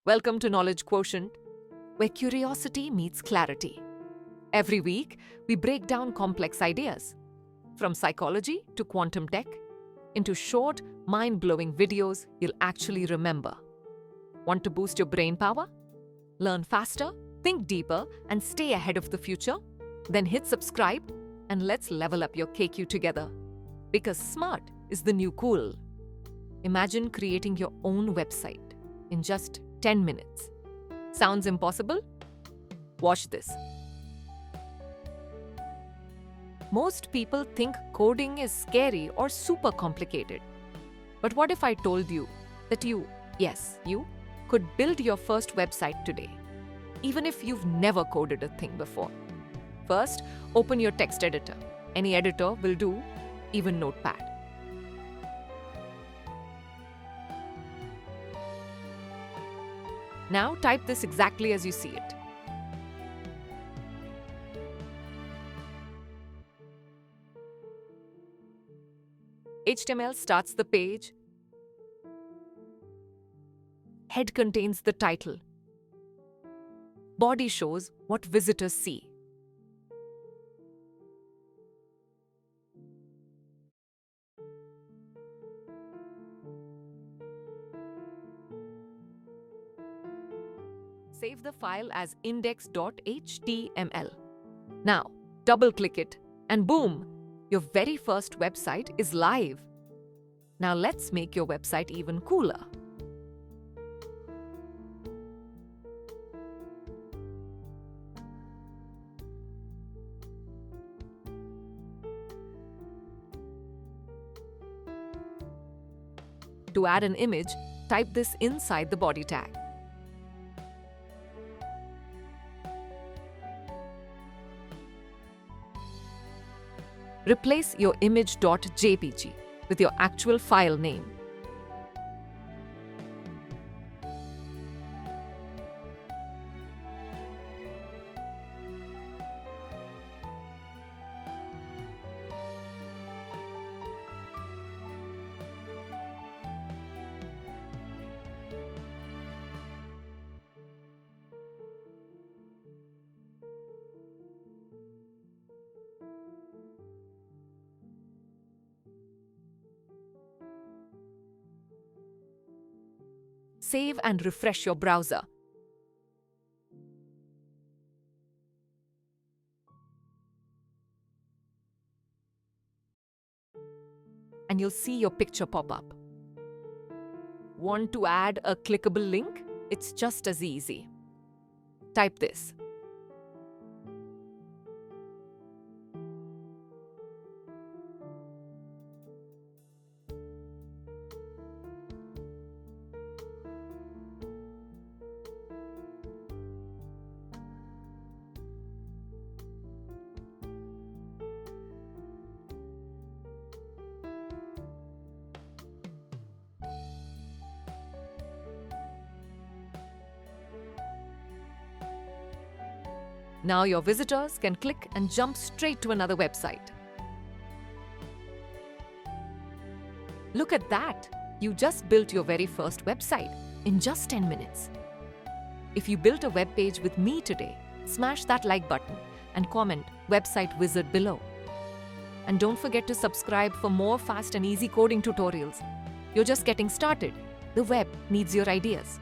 Welcome to Knowledge Quotient, where curiosity meets clarity. Every week, we break down complex ideas, from psychology to quantum tech, into short, mind-blowing videos you'll actually remember. Want to boost your brain power? Learn faster, think deeper, and stay ahead of the future? Then hit subscribe and let's level up your KQ together. Because smart is the new cool. Imagine creating your own website in just 10 minutes. Sounds impossible? Watch this. Most people think coding is scary or super complicated. But what if I told you that you could build your first website today, even if you've never coded a thing before? First, open your text editor. Any editor will do, even Notepad. Now type this exactly as you see it. HTML starts the page. Head contains the title. Body shows what visitors see. Save the file as index.html. Now, double-click it, and boom! Your very first website is live. Now let's make your website even cooler. To add an image, type this inside the body tag. Replace your image.jpg with your actual file name. Save and refresh your browser. And you'll see your picture pop up. Want to add a clickable link? It's just as easy. Type this. Now your visitors can click and jump straight to another website. Look at that! You just built your very first website in just 10 minutes. If you built a web page with me today, smash that like button and comment "Website Wizard" below. And don't forget to subscribe for more fast and easy coding tutorials. You're just getting started. The web needs your ideas.